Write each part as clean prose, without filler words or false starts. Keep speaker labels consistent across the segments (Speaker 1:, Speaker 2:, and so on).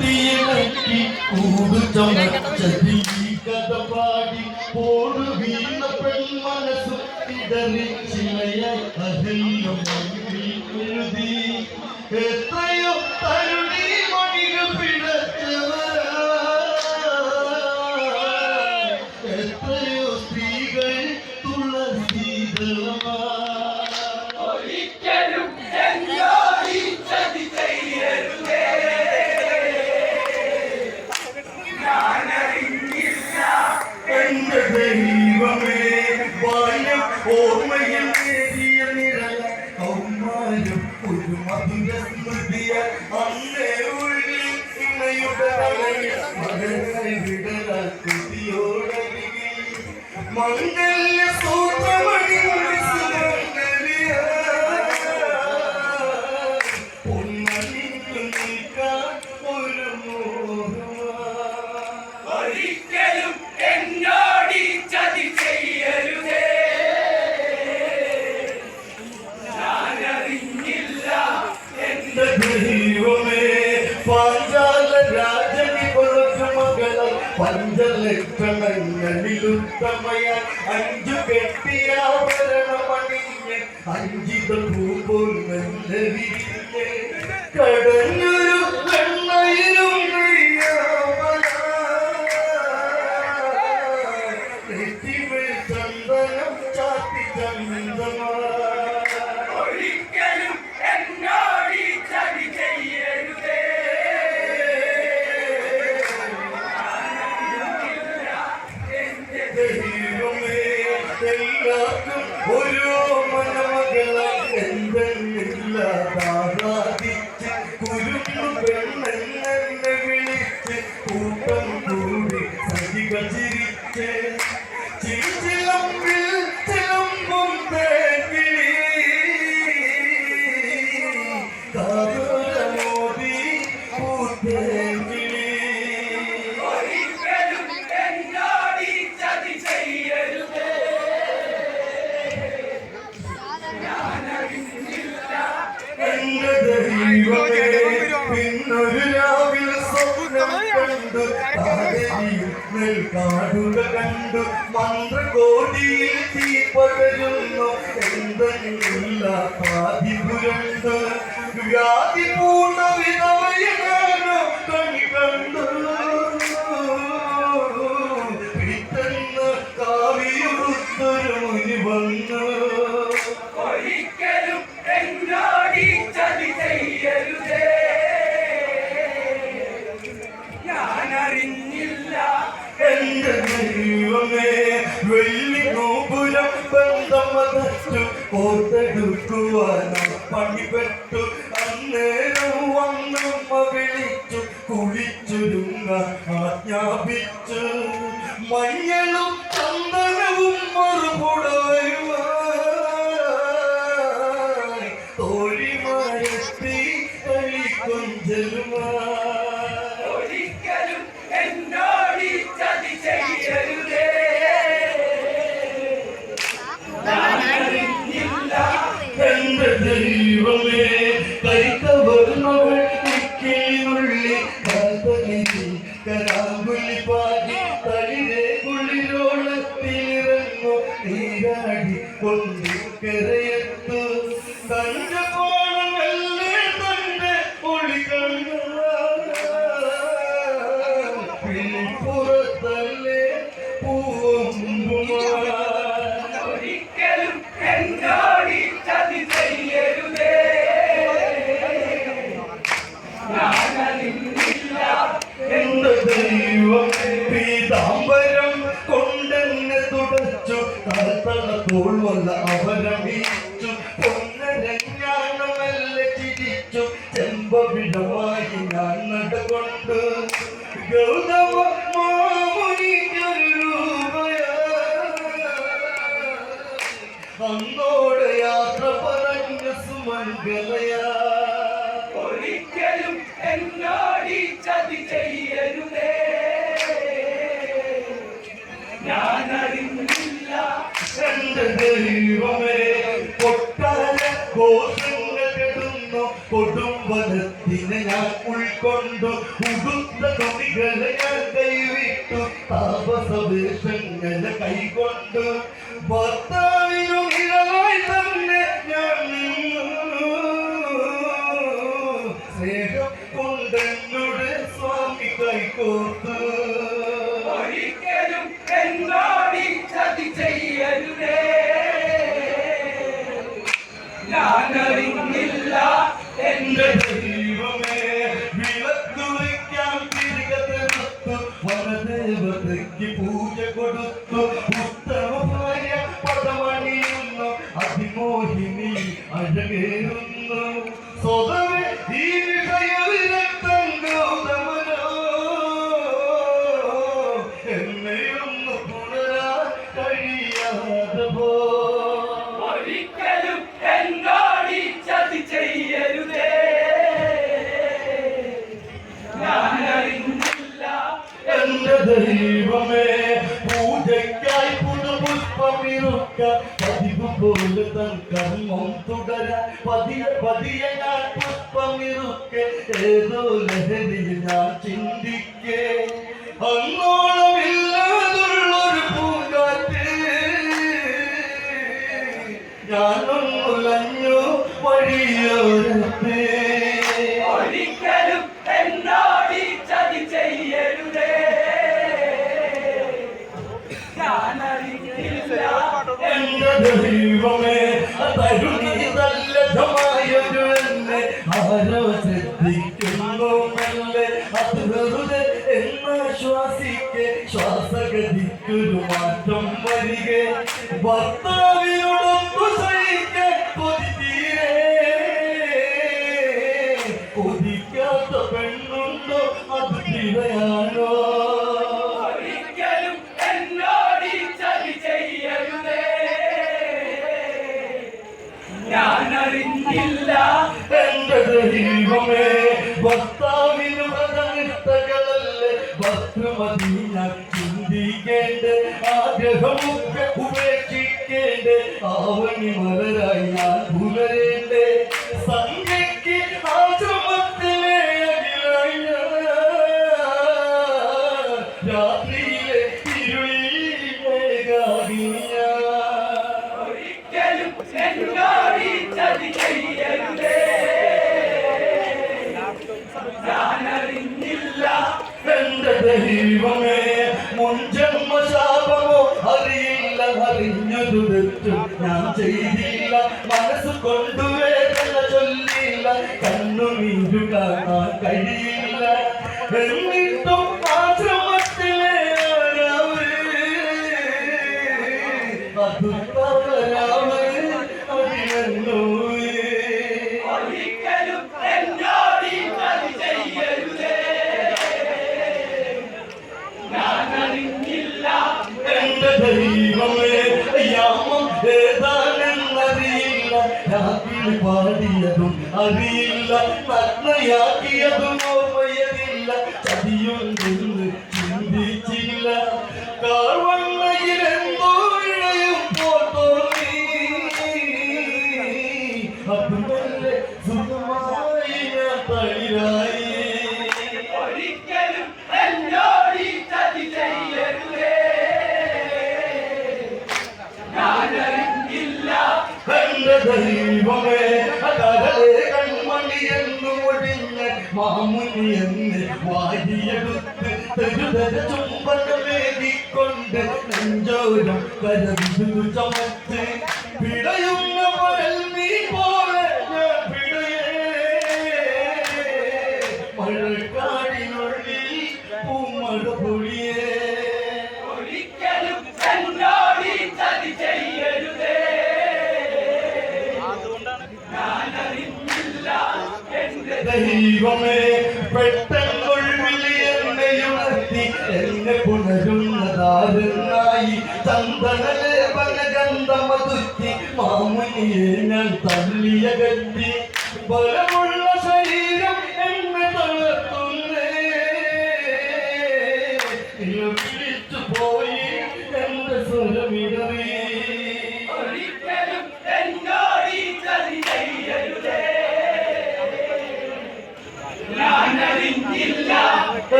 Speaker 1: മുടിയിളക്കി കൂടുചമച്ചതി കഥ പാടി പോടു വീണ പെൺമനസ്സു ഇടറിച്ചിലയ അഹല്യം എഴുതി എത്രയോ തരുണി മണികൾ പിടച്ചവർ എത്രയോ സ്ത്രീകൾ തുളസീതളമാ ദൈവമേ ബാല്യം ഓർമ്മയിൽ നേടിയ നിഴല കൗമാരം ഒരു മധുര സ്മൃതിയ അന്നേ ഉള്ളിൽ ഇണയുടെ മകനായി വിടരാതിയോടരികിൽ മംഗല്യ സൂത്രമണി പൊന്നണിഞ്ഞു നിൽക്കാൻ ഒരു
Speaker 2: ഒരിക്കലും എന്നോടി ചതി ചെയ്യരുതേ ഞാനറിഞ്ഞില്ല
Speaker 1: എന്റെ ദൈവമേ പാഞ്ചാല രാജനി കൊളു മകള പഞ്ചലക്ഷണങ്ങളിലുത്തമയാൽ അഞ്ചു കെട്ടിയാഭരണമണിഞ്ഞ് അഞ്ചിത പൂപോൽ നല്ല വിരിഞ്ഞ് കടഞ്ഞൊരു വെണ്ണയിലും ചന്ദനം ചാത്തി ചന്ദമാ
Speaker 2: ഒരിക്കലും എന്നോടി ചതി ചെയ്യരുതേ
Speaker 1: ദൈവമേ എല്ലാവർക്കും ഓരോ മനമകള എന്തെന്നില്ലാതാദിച്ച് കുരുന്നു പെണ്ണെന്നെ വിളിച്ച് കൂട്ടം കൂടി സജികൾ ചിരിച്ച് ചിലമ്പിൽ ചിലമ്പും തേക്കിളി കാതുരമോദി പൂത്തേക്കിളി
Speaker 2: ഒരിക്കലും എന്നോടി ചതി ചെയ്യരുതേ ഞാനറിഞ്ഞില്ല
Speaker 1: എന്റെ ദൈവമേ പിന്നൊരു രാവിൽ സ്വപ്നം കണ്ടു താരയും നെൽക്കാടുക കണ്ടു മന്ത്രകോടിയിൽ തീ പകരുന്നു എന്തെന്നില്ല പാതി പുരണ്ടു വ്യാധി പൂർണ്ണ വിധവയനോ കണി കണ്ടു പിറ്റന്ന് കാവിയുടുത്തൊരു മുനി വന്നു
Speaker 2: ഒരിക്കലും എന്നോടി ചതി ചെയ്യരുതേ ഞാനറിഞ്ഞില്ല
Speaker 1: എന്റെ ദൈവമേ വെള്ളി ഗോപുരം ബന്ധമതച്ചു കോർത്തെടുക്കുവാൻ പണിപ്പെട്ടു അന്നേരം വന്നമ്മ വിളിച്ചു കുളിച്ചൊരുങ്ങ ആജ്ഞാപിച്ചു മഞ്ഞളും ചന്ദനവും മറുപുടവരുമായി തോഴിമാരെത്തി കളിക്കൊഞ്ചലുമായി
Speaker 2: ഒരിക്കലും എന്നോടി ചതി ചെയ്യരുതേ ഞാനറിഞ്ഞില്ല
Speaker 1: എന്റെ ദൈവമേ കൈക്കവർണ്ണവൾ കിളിനുള്ളി കരാങ്കുലി പാടി തളിരെ കുളിരോളത്തിലിറങ്ങു നീരാടി കൊണ്ടിക്കരയത്തു തന്റെ പോണമല്ലേ തന്റെ ഒളി കണ്ട പുറത്തല്ലേ പൂവമ്പുമാ
Speaker 2: ഒരിക്കലും എന്നോടി ചതി ചെയ്യരുതേ ഞാനറിഞ്ഞില്ല
Speaker 1: എന്റെ ദൈവം പീതാംബരം കൊണ്ടെന്നെ തുടച്ചു തള തോൾവല്ല അവരണിച്ചു പൊന്നരഞ്ഞാണമെല്ലെ ചിരിച്ചു ചെമ്പവിടമായി ഞാൻ നടകൊണ്ടു ഗൗതമ മാമുനിക്കൊരു രൂപയാ അന്നോട് യാത്ര പറഞ്ഞ സുമംഗലയാ
Speaker 2: ഒരിക്കലും എന്നോടി ചതി ചെയ്യരുതേ ഞാനറിഞ്ഞില്ല
Speaker 1: എന്റെ ദൈവമേ കൊട്ടാര ഘോഷങ്ങൾ കൊടും വനത്തിനെ ഞാൻ ഉൾക്കൊണ്ടു ഉടുത്ത തുണികളെ ഞാൻ കൈവിട്ടു താപസവേഷങ്ങളെ കൈകൊണ്ടു ഭർത്താവിനു നിഴലായി തന്നെ ഞാൻ നിന്നു സ്നേഹം കൊണ്ടെന്നോട് സ്വാമി കൈകോർത്തു
Speaker 2: ഒരിക്കലും എന്നോട് ചതി ചെയ്യരുതേ ഞാനറിഞ്ഞില്ല
Speaker 1: എന്റെ ദൈവമേ വിളക്ക് വയ്ക്കാൻ തിരികെത്തു വനദേവതയ്ക്ക് പൂജ കൊടുത്തു ഉത്തമ ഭാര്യ പദമണിയുന്നു അതിമോഹിനി അഴകേറുന്നു സ്വതവേ ഈ വിഷയവിരക്തം ഗൗതമനോ എന്നെയൊന്നു പുണരാൻ കഴിയാതെ പോ
Speaker 2: ഒരിക്കലും എന്നോട് ചതി ചെയ്യരുതേ ഞാനറിഞ്ഞില്ല
Speaker 1: എന്റെ ദൈവമേ പൂജയ്ക്കായി പുതുപുഷ്പമിറുക്ക പതിവ് പോലെ തൻ കർമ്മം തുടരാൻ പതിയെ പതിയെ ഞാൻ പുഷ്പമിറുക്ക ഏതോ ലഹരിയിൽ ഞാൻ ചിന്തിക്കേ അങ്ങോളമില്ലാതുള്ളൊരു പൂങ്കാറ്റ് ഞാനൊന്നുലഞ്ഞു വഴിയോരത്തെ
Speaker 2: ഒരിക്കലും എന്നോട് ചതി ചെയ്യരുതേ ഞാനറിഞ്ഞില്ല
Speaker 1: എന്റെ ദൈവമേ തരുണീതല്ലമായൊരു എന്നെ ആരോ ശ്രദ്ധിക്കുന്നു മെല്ലെ അത് വെറുതെ എന്നാശ്വാസിക്കെ ശ്വാസഗതിക്കൊരു മാറ്റം വരികെ ഭർത്താവിനോടൊന്നു സഹിക്കാൻ കൊതിത്തീരേ കൊതിക്കാത്ത പെണ്ണുണ്ടോ അത് തിരയാനോ
Speaker 2: ഒരിക്കലും എന്നോട് ചതി ചെയ്യരുതേ ഞാനറിഞ്ഞില്ല
Speaker 1: എന്റെ ദൈവമേ ഭർത്താവിന് വ്രതനിഷ്ഠകളല്ലേ ഭദ്രമതി ഞാൻ ചിന്തിക്കേണ്ട ആഗ്രഹമൊക്കെ ഉപേക്ഷിക്കേണ്ട ആവണി മലരായി ഞാൻ പുലരേണ്ടേ സംഖ്യയ്ക്ക് ആശ്രമത്തിലെ അഖിലായി ഞാൻ രാത്രിയിലെ ഇരുളിൽ മേഘാടി ഞാൻ
Speaker 2: ഒരിക്കലും എന്നോട് ചതി ചെയ്യരുതേ ഞാനറിഞ്ഞില്ല
Speaker 1: എന്റെ ദൈവമേ മുൻജന്മ ശാപമോ അറിയില്ല അറിഞ്ഞതു തെറ്റു ഞാൻ ചെയ്തില്ല മനസ്സ് കൊണ്ടുവേദന ചൊല്ലില്ല കണ്ണുനീരു കാണാൻ കഴിയില്ല എന്നിട്ടും ആശ്രമത്തിലെ ആരാവ് അത് തകരാവ് അതിനോവേ
Speaker 2: ഒരിക്കലും എന്നോട് ചതി ചെയ്യരുതേ ഞാനറിഞ്ഞില്ല
Speaker 1: എന്റെ ദൈവമേ യാമം ഏതാണെന്നറിയില്ല രാത്രി പാടിയതും അറിയില്ല നഗ്നയാക്കിയതും ഓർമ്മയതില്ല ചതിയൊന്നും ചിന്തിച്ചില്ല കാർവണ്ണയിലെന്തോ ഇഴയും പോത്തോന്നി അതുമല്ലേ സുഖമായി ഞാൻ തളിരായി
Speaker 2: ഒരിക്കലും എന്നോട് ചതി ചെയ്യരുതേ ഞാനറിഞ്ഞില്ല
Speaker 1: എന്റെ ദൈവമേ കടലേ കൺമണി എന്നു ഒഴിഞ്ഞ മാമുനി എന്ന് വാരിയെടുത്ത് തെരുതര ചുംബനമേകിക്കൊണ്ട് നെഞ്ചോരം കരവിതു ചമച്ച് പിടയുന്ന പരൽ നീ പോലെ ഞാൻ പിടയേ മഴക്കാടിനുള്ളിൽ പൂമഴ പൊഴിയേ
Speaker 2: ഒരിക്കലും എന്നോട് ചതി ചെയ്യരുതേ ഞാനറിഞ്ഞില്ല എന്റെ
Speaker 1: ദൈവമേ പെട്ടെന്നൊഴിവിളി എന്നെയുണർത്തി എന്നെ പുണരുന്നതാരെന്നായി ചന്ദനലേപനഗന്ധമതുക്കി മാമുനിയെ ഞാൻ തള്ളിയകറ്റി ബലമുള്ള ശരീരം എന്നെ തളർത്തുന്നേ വിളിച്ചു പോയി എന്റെ സ്വരമിടറി
Speaker 2: ഒരിക്കലും എന്നോട് ചതി ചെയ്യരുതേ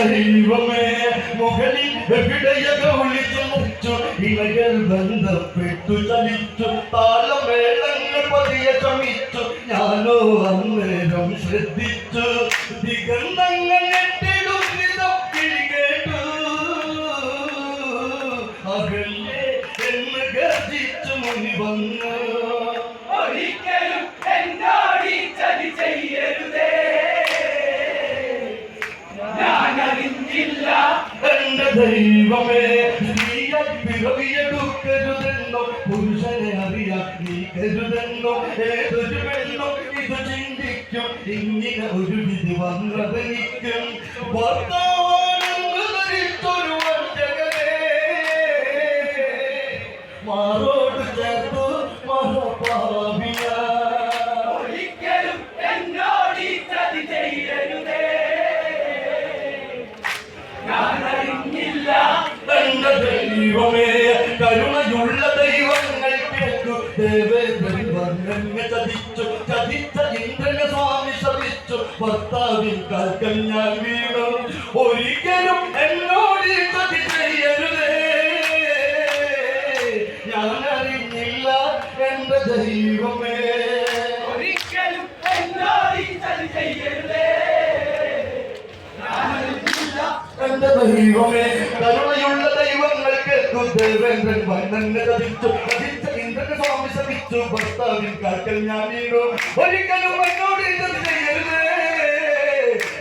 Speaker 1: ദൈവമേ മുകളിൽ എവിടെയൊക്കെ വിളിച്ചു മുച്ചു ഇവകൾ ബന്ധപ്പെട്ടു ചലിച്ചു താളമേളങ്ങൾ പതിയെ ചമിച്ചു ഞാനോ അന്നേരം ശ്രദ്ധിച്ചു ദിഗന്ധങ്ങൾ ഞെട്ടിടും വിധം കിളി കേട്ടു അകലെ എന്ന് ഗർജിച്ചു മുനി വന്നു
Speaker 2: ഒരിക്കലും എന്നോട് ചതി ചെയ്യരുതേ ഞാനറിഞ്ഞില്ല
Speaker 1: എന്റെ ദൈവമേ സ്ത്രീയാൽ പിറവിയെടുക്കരുതെന്നോ പുരുഷനെ അറിയാൻ നീ കരുതെന്നോ ഏതൊരു പെണ്ണോ ഇത് ചിന്തിക്കും ഇങ്ങനെ ഒരു വിധി വന്നതെനിക്കും ഭർത്താവാണെന്ന് ധരിച്ചൊരു വഞ്ചകനെ മാറോട് ചേർത്തു മഹാപാപിയ
Speaker 2: ഒരിക്കലും എന്നോട് ചതി ചെയ്യരുതേ ഞാനറിഞ്ഞില്ല
Speaker 1: എന്റെ ദൈവമേ കരുണയുള്ള ദൈവങ്ങൾ കേട്ടു ദേവേന്ദ്രനെ ചതിച്ചു ചതിച്ച ഇന്ദ്രനെ സ്വാമി ശപിച്ചു ഭർത്താവിൻ കാൽക്കൽ ഞാൻ വീണു ഒരിക്കലും എന്നോട് ചതി ചെയ്യരുതേ ഞാൻ അറിഞ്ഞില്ല എന്റെ ദൈവമേ
Speaker 2: ഒരിക്കലും എന്നോട് ചതി ചെയ്യരുതേ ഞാനറിഞ്ഞില്ല
Speaker 1: എന്റെ ദൈവമേ കരുണയുള്ള ദൈവങ്ങൾക്ക് ദേവേന്ദ്രൻ വന്നെ ചതിച്ചു ചതിച്ച ഇന്ദ്രന്റെ സ്വാമി ശപിച്ചു ഭർത്താവിൻ കാൽക്കൽ ഞാൻ വീണു ഒരിക്കലും എന്നോട് ഇത് ചെയ്യരുതേ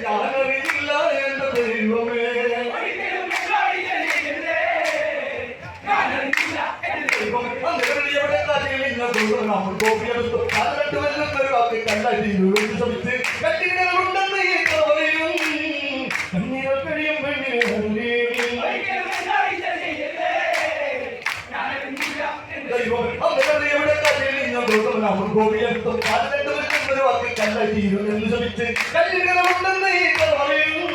Speaker 1: ഞാനറിയില്ല എന്റെ ദൈവമേ
Speaker 2: ഒരിക്കലും എന്നോട് ചതി ചെയ്യരുതേ ഞാനറിഞ്ഞില്ല
Speaker 1: ദൈവമേ അങ്ങനെ എവിടെ കാര്യങ്ങൾ നമ്മൾ കോപ്പിയെടുത്തു അത് രണ്ടുപേരും വാക്ക് കണ്ടായി ശമിച്ച് കട്ടികളുണ്ടെന്ന് ഈ പറയും കണ്ണീർ കഴിയും പെണ്ണിനെ
Speaker 2: ഒരിക്കലും എന്നോട് ചതി ചെയ്യരുതേ ഞാനറിഞ്ഞില്ല
Speaker 1: ദൈവമേ അങ്ങനെ എവിടെ കാര്യങ്ങൾ നമ്മൾ കോപ്പിയെടുത്തു അത് രണ്ടുപേരും വാക്ക് കണ്ടായി ശമിച്ച് കട്ടികളുണ്ടെന്ന് ഈ പറയും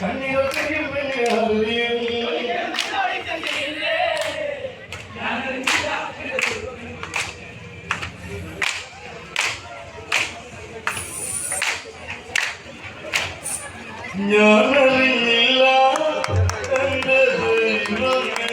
Speaker 1: കണ്ണീർ കഴിയും പെണ്ണിനെ
Speaker 2: ഒരിക്കലും എന്നോട് ചതി ചെയ്യരുതേ ഞാനറിഞ്ഞില്ല
Speaker 1: ഞാനറിഞ്ഞില്ല എന്റെ ദൈവമേ